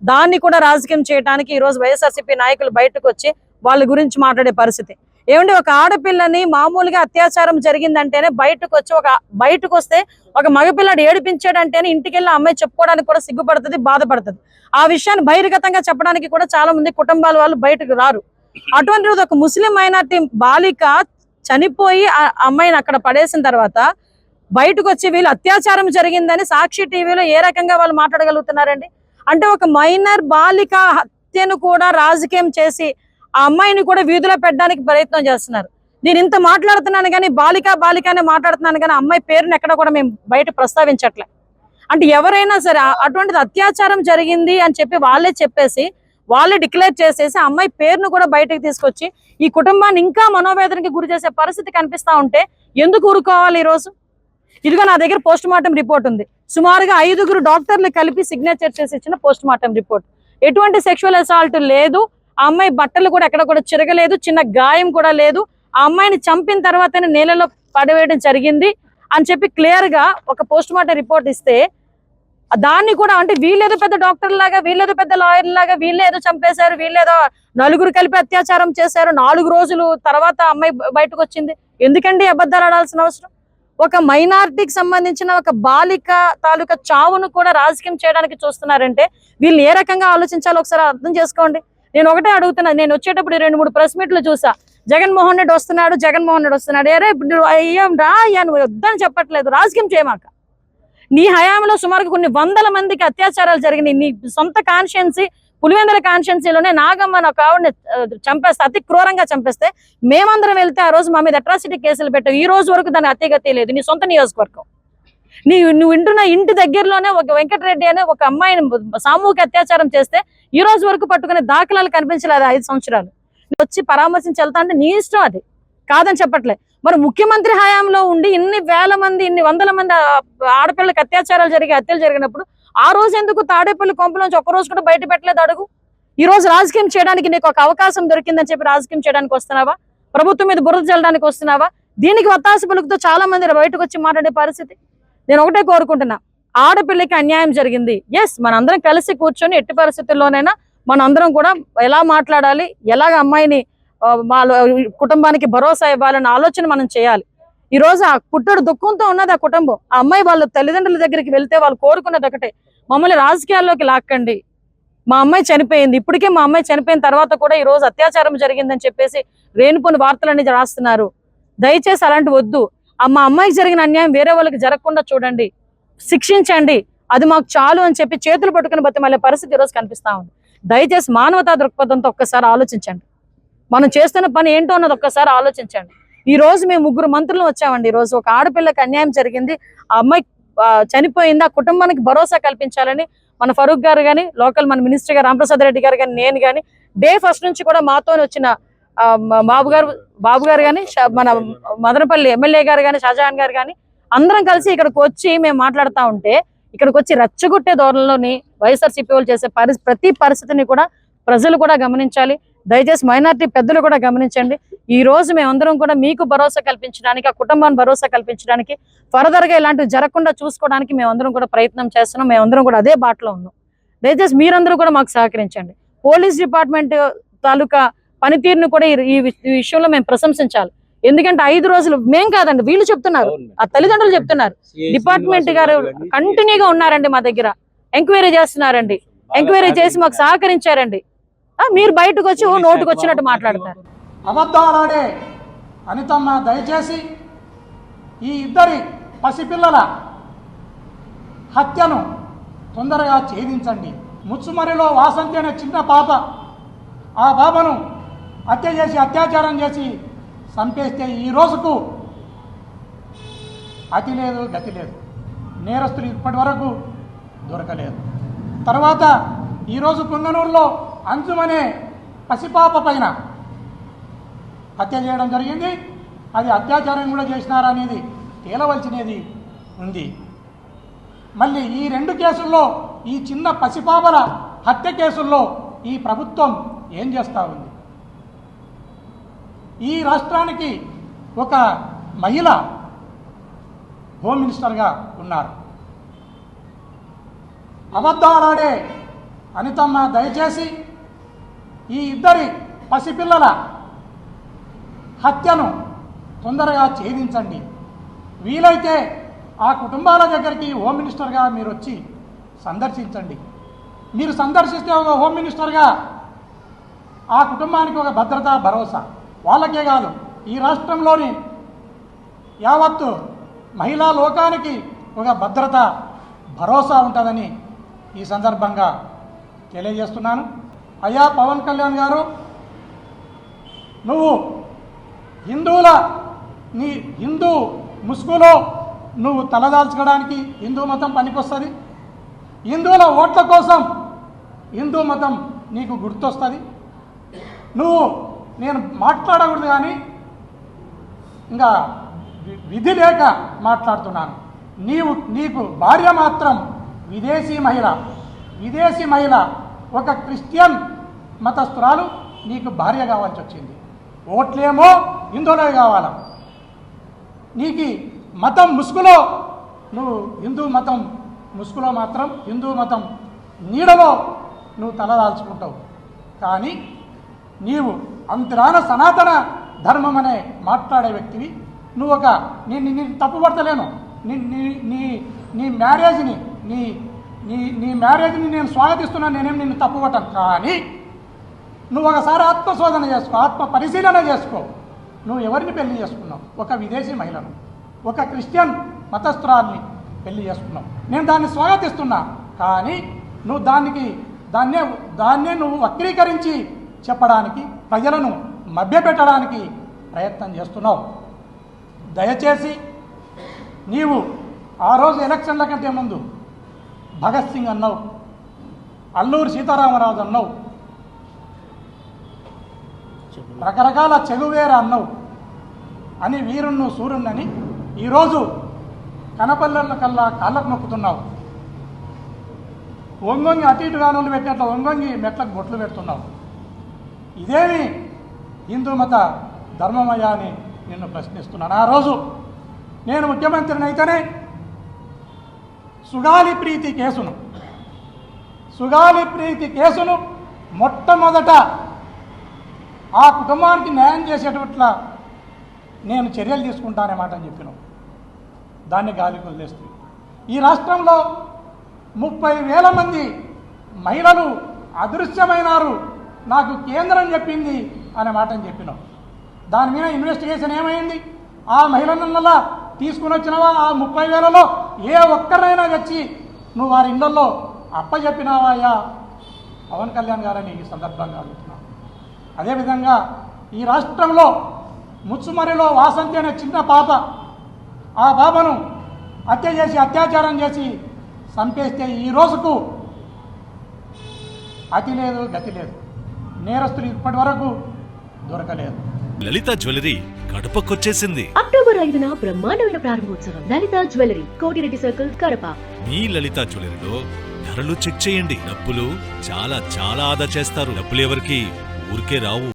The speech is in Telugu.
దాన్ని కూడా రాజకీయం చేయడానికి ఈరోజు వైఎస్ఆర్సీపీ నాయకులు బయటకు వచ్చి వాళ్ళ గురించి మాట్లాడే పరిస్థితి. ఏమంటే ఒక ఆడపిల్లని మామూలుగా అత్యాచారం జరిగిందంటేనే బయటకు వస్తే ఒక మగపిల్లాడు ఏడిపించాడంటేనే ఇంటికి వెళ్ళి అమ్మాయి చెప్పుకోవడానికి కూడా సిగ్గుపడుతుంది, బాధపడుతుంది. ఆ విషయాన్ని బహిర్గతంగా చెప్పడానికి కూడా చాలా మంది కుటుంబాల వాళ్ళు బయటకు రారు. అటువంటి రోజు ఒక ముస్లిం మైనార్టీ బాలిక చనిపోయి ఆ అమ్మాయిని అక్కడ పడేసిన తర్వాత బయటకు వచ్చి వీళ్ళు అత్యాచారం జరిగిందని సాక్షి టీవీలో ఏ రకంగా వాళ్ళు మాట్లాడగలుగుతున్నారండి? అంటే ఒక మైనర్ బాలిక హత్యను కూడా రాజకీయం చేసి ఆ అమ్మాయిని కూడా వీధిలో పెట్టడానికి ప్రయత్నం చేస్తున్నారు. నేను ఇంత మాట్లాడుతున్నాను కానీ బాలికనే మాట్లాడుతున్నాను కానీ అమ్మాయి పేరుని ఎక్కడ కూడా మేము బయట ప్రస్తావించట్లే. అంటే ఎవరైనా సరే అటువంటిది అత్యాచారం జరిగింది అని చెప్పి వాళ్ళే డిక్లేర్ చేసేసి అమ్మాయి పేరును కూడా బయటకు తీసుకొచ్చి ఈ కుటుంబాన్ని ఇంకా మనోవేదనకి గురి చేసే పరిస్థితి కనిపిస్తా ఉంటే ఎందుకు ఊరుకోవాలి? ఈరోజు ఇదిగో నా దగ్గర పోస్ట్ మార్టం రిపోర్ట్ ఉంది. సుమారుగా 5గురు డాక్టర్లు కలిపి సిగ్నేచర్ చేసి ఇచ్చిన పోస్ట్ మార్టం రిపోర్ట్. ఎటువంటి సెక్షువల్ అసాల్ట్ లేదు, ఆ అమ్మాయి బట్టలు కూడా ఎక్కడ కూడా చిరగలేదు, చిన్న గాయం కూడా లేదు. ఆ అమ్మాయిని చంపిన తర్వాతనే నేలలో పడవేయడం జరిగింది అని చెప్పి క్లియర్ గా ఒక పోస్ట్ మార్టం రిపోర్ట్ ఇస్తే దాన్ని కూడా అంటే వీళ్ళేదో పెద్ద డాక్టర్ లాగా, వీళ్ళేదో పెద్ద లాయర్ లాగా, వీళ్ళేదో చంపేశారు, వీళ్ళేదో 4గురు కలిపి అత్యాచారం చేశారు, 4 రోజులు తర్వాత అమ్మాయి బయటకు వచ్చింది. ఎందుకండి అబద్ధాలు ఆడాల్సిన అవసరం? ఒక మైనారిటీకి సంబంధించిన ఒక బాలిక తాలూకా చావును కూడా రాజకీయం చేయడానికి చూస్తున్నారంటే వీళ్ళు ఏ రకంగా ఆలోచించాలో ఒకసారి అర్థం చేసుకోండి. నేను ఒకటే అడుగుతున్నా, నేను వచ్చేటప్పుడు 2-3 ప్రెస్ మీట్లు చూసా. జగన్మోహన్ రెడ్డి వస్తున్నాడు. అరే అయ్యాం రా అయ్యా, నువ్వు వద్దని చెప్పట్లేదు, రాజకీయం చేయమాక. నీ హయాంలో సుమారుగా కొన్ని వందల మందికి అత్యాచారాలు జరిగినాయి. నీ సొంత కాన్షియన్సీ పులివెందుల కాన్షియన్సీలోనే నాగమ్మ ఒక ఆవిడని చంపేస్తే, అతి క్రూరంగా చంపేస్తే మేమందరం వెళ్తే ఆ రోజు మా మీద అట్రాసిటీ కేసులు పెట్టావు. ఈ రోజు వరకు దాని అతిగతి లేదు. నీ సొంత నియోజకవర్గం, నువ్వు వింటున్న ఇంటి దగ్గరలోనే ఒక వెంకటరెడ్డి అనే ఒక అమ్మాయిని సామూహిక అత్యాచారం చేస్తే ఈ రోజు వరకు పట్టుకునే దాఖలాలు కనిపించలేదు. 5 సంవత్సరాలు వచ్చి పరామర్శించి వెళ్తా అంటే నీ ఇష్టం, అది కాదని చెప్పట్లే. మరి ముఖ్యమంత్రి హయాంలో ఉండి ఇన్ని వేల మంది, ఇన్ని వందల మంది ఆడపిల్లలకు హత్యలు జరిగినప్పుడు ఆ రోజు ఎందుకు తాడేపల్లి కొంపలోంచి ఒక్కరోజు కూడా బయట పెట్టలేదు? అడుగు. ఈ రోజు రాజకీయం చేయడానికి నీకు ఒక అవకాశం దొరికిందని చెప్పి రాజకీయం చేయడానికి వస్తున్నావా? ప్రభుత్వం మీద బురద చల్లడానికి వస్తున్నావా? దీనికి వత్తాసు పలుకుతో చాలా మంది బయటకు వచ్చి మాట్లాడే పరిస్థితి. నేను ఒకటే కోరుకుంటున్నా, ఆడపిల్లకి అన్యాయం జరిగింది, ఎస్ మనందరం కలిసి కూర్చొని ఎట్టి పరిస్థితుల్లోనైనా మనందరం కూడా ఎలా మాట్లాడాలి, ఎలాగ అమ్మాయిని వాళ్ళ కుటుంబానికి భరోసా ఇవ్వాలన్న ఆలోచన మనం చేయాలి. ఈ రోజు ఆ పుట్టడు దుఃఖంతో ఉన్నది ఆ కుటుంబం. ఆ అమ్మాయి వాళ్ళ తల్లిదండ్రుల దగ్గరికి వెళ్తే వాళ్ళు కోరుకున్నది ఒకటే, మమ్మల్ని రాజకీయాల్లోకి లాక్కండి, మా అమ్మాయి చనిపోయింది. ఇప్పటికే మా అమ్మాయి చనిపోయిన తర్వాత కూడా ఈ రోజు అత్యాచారం జరిగిందని చెప్పేసి రేణుపోని వార్తలన్నీ రాస్తున్నారు. దయచేసి అలాంటి వద్దు. మా అమ్మాయికి జరిగిన అన్యాయం వేరే వాళ్ళకి జరగకుండా చూడండి, శిక్షించండి, అది మాకు చాలు అని చెప్పి చేతులు పట్టుకుని బతిమాలే పరిస్థితి ఈరోజు కనిపిస్తా ఉంది. దయచేసి మానవతా దృక్పథంతో ఒక్కసారి ఆలోచించండి. మనం చేస్తున్న పని ఏంటో అన్నది ఒక్కసారి ఆలోచించండి. ఈ రోజు మేము 3 మంత్రులు వచ్చామండి. ఈ రోజు ఒక ఆడపిల్లకి అన్యాయం జరిగింది, ఆ అమ్మాయి చనిపోయింది, ఆ కుటుంబానికి భరోసా కల్పించాలని మన ఫరూక్ గారు కానీ, లోకల్ మన మినిస్టర్ గారు రామప్రసాద్ రెడ్డి గారు కానీ, నేను కానీ డే ఫస్ట్ నుంచి కూడా మాతో వచ్చిన బాబు గారు కానీ, మన మదనపల్లి ఎమ్మెల్యే గారు కానీ, షాజహాన్ గారు కానీ అందరం కలిసి ఇక్కడికి వచ్చి మేము మాట్లాడుతూ ఉంటే ఇక్కడికి వచ్చి రెచ్చగొట్టే ధోరణిలోని వైఎస్ఆర్సీపీ వాళ్ళు చేసే ప్రతి పరిస్థితిని కూడా ప్రజలు కూడా గమనించాలి. దయచేసి మైనారిటీ పెద్దలు కూడా గమనించండి. ఈ రోజు మేమందరం కూడా మీకు భరోసా కల్పించడానికి, ఆ కుటుంబాన్ని భరోసా కల్పించడానికి, ఫర్దర్ గా ఇలాంటివి జరగకుండా చూసుకోవడానికి మేమందరం కూడా ప్రయత్నం చేస్తున్నాం. మేమందరం కూడా అదే బాటలో ఉన్నాం. దయచేసి మీరందరూ కూడా మాకు సహకరించండి. పోలీస్ డిపార్ట్మెంట్ తాలూకా పనితీరును కూడా ఈ విషయంలో మేము ప్రశంసించాలి. ఎందుకంటే 5 రోజులు మేం కాదండి, వీళ్ళు చెప్తున్నారు, ఆ తల్లిదండ్రులు చెప్తున్నారు. డిపార్ట్మెంట్ గారు కంటిన్యూగా ఉన్నారండి, మా దగ్గర ఎంక్వైరీ చేస్తున్నారండి, ఎంక్వైరీ చేసి మాకు సహకరించారండి. మీరు బయటకు వచ్చి నోటుకు వచ్చినట్టు మాట్లాడతారు. అబద్ధాలాడే అనితమ్మ, దయచేసి ఈ 2 పసిపిల్లల హత్యను తొందరగా ఛేదించండి. ముచ్చుమరిలో వాసంతి అనే చిన్న పాప, ఆ పాపను అత్యాచారం చేసి చంపేస్తే ఈ రోజుకు అతి లేదు గతి లేదు, నేరస్తులు ఇప్పటి వరకు దొరకలేదు. తర్వాత ఈరోజు పుంగనూరులో అంజుమనే పసిపాప పైన హత్య చేయడం జరిగింది. అది అత్యాచారం కూడా చేసినారనేది తేలవలసినది ఉంది. మళ్ళీ ఈ 2 కేసుల్లో, ఈ చిన్న పసిపాపల హత్య కేసుల్లో ఈ ప్రభుత్వం ఏం చేస్తూ ఉంది? ఈ రాష్ట్రానికి ఒక మహిళ హోమ్ మినిస్టర్గా ఉన్నారు. అబద్ధాలాడే అనితమ్మ దయచేసి ఈ ఇద్దరి పసిపిల్లల హత్యను తొందరగా ఛేదించండి. వీలైతే ఆ కుటుంబాల దగ్గరికి హోమ్ మినిస్టర్గా మీరు వచ్చి సందర్శించండి. మీరు సందర్శిస్తే ఒక హోమ్ మినిస్టర్గా ఆ కుటుంబానికి ఒక భద్రత, భరోసా, వాళ్ళకే కాదు ఈ రాష్ట్రంలోని యావత్తు మహిళా లోకానికి ఒక భద్రత, భరోసా ఉంటుందని ఈ సందర్భంగా తెలియజేస్తున్నాను. అయ్యా పవన్ కళ్యాణ్ గారు, నువ్వు నీ హిందూ ముసుగులో నువ్వు తలదాల్చుకోవడానికి హిందూ మతం పనికొస్తుంది. హిందువుల ఓట్ల కోసం హిందూ మతం నీకు గుర్తొస్తుంది. నేను మాట్లాడకూడదు కానీ ఇంకా విధి లేక మాట్లాడుతున్నాను. నీకు భార్య మాత్రం విదేశీ మహిళ, ఒక క్రిస్టియన్ మతస్థురాలు నీకు భార్య కావాల్సి వచ్చింది. ఓట్లేమో హిందువులే కావాలా. నీకు మతం ముసుగులో నువ్వు హిందూ మతం ముసుగులో మాత్రం హిందూ మతం నీడలో నువ్వు తలదాల్చుకుంటావు. కానీ నీవు అంతరాన సనాతన ధర్మం అనే మాట్లాడే వ్యక్తివి. నువ్వు నేను తప్పుపడతలేను. నీ మ్యారేజ్ని నీ మ్యారేజ్ని నేను స్వాగతిస్తున్నాను. నేనేం నిన్ను తప్పుపట్టను. కానీ నువ్వు ఒకసారి ఆత్మశోధన చేసుకో, ఆత్మ పరిశీలన చేసుకో. నువ్వు ఎవరిని పెళ్లి చేసుకున్నావు? ఒక విదేశీ మహిళను, ఒక క్రిస్టియన్ మతస్థురాల్ని పెళ్లి చేసుకున్నావు. నేను దాన్ని స్వాగతిస్తున్నా. కానీ నువ్వు దాన్నే నువ్వు వక్రీకరించి చెప్పడానికి, ప్రజలను మభ్యపెట్టడానికి ప్రయత్నం చేస్తున్నావు. దయచేసి నీవు ఆ రోజు ఎలక్షన్ల కంటే ముందు భగత్ సింగ్ అన్నావు, అల్లూరి సీతారామరాజు అన్నావు, రకరకాల చెగువేర అన్నావు అని వీరుణ్ణు సూర్యుణ్ణని ఈరోజు కనపల్లెల కల్లా కాళ్ళకు మొక్కుతున్నావు. వంగొంగి అటు ఇటు గానులు పెట్టినట్లు వంగొంగి మెట్లకు బొట్లు పెడుతున్నావు. ఇదేమి హిందూ మత ధర్మమయ్యా అని నిన్ను ప్రశ్నిస్తున్నాను. ఆ రోజు నేను ముఖ్యమంత్రిని అయితేనే సుగాలి ప్రీతి కేసును మొట్టమొదట ఆ కుటుంబానికి న్యాయం చేసేటట్ల నేను చర్యలు తీసుకుంటానే మాట అని చెప్పినావు. దాన్ని గాలికి వదిలేస్తుంది. ఈ రాష్ట్రంలో 30,000 మంది మహిళలు అదృశ్యమైనారు, నాకు కేంద్రం చెప్పింది అనే మాట అని చెప్పినావు. దాని మీద ఇన్వెస్టిగేషన్ ఏమైంది? ఆ మహిళలల్లా తీసుకుని వచ్చినవా? ఆ 30,000లో ఏ ఒక్కరైనా వచ్చి నువ్వు వారి ఇళ్లలో అప్పచెప్పినావా అయ్యా పవన్ కళ్యాణ్ గారని ఈ సందర్భంగా అడుగుతున్నాను. అదేవిధంగా ఈ రాష్ట్రంలో ముచ్చుమరిలో వాసంతి అనే చిన్న పాప, ఆ పాపను అత్యాచారం చేసి చంపేస్తే ఈ రోజుకు అతి లేదు, గతి లేదు. నేరస్తులు ఇప్పటి వరకు దొరకలేదు. లలిత జ్యువెలరీ కడపకొచ్చేసింది. అక్టోబర్ 5న బ్రహ్మాండమైన ప్రారంభోత్సవం. లలిత జ్యువెలరీ, కోటిరెడ్డి సర్కిల్, కడప. మీ లలిత జ్యువెలరీలో ధరలు చెక్ చేయండి. డబ్బులు చాలా చాలా ఆదా చేస్తారు. డబ్బులు ఎవరికి ఊరికే రావు.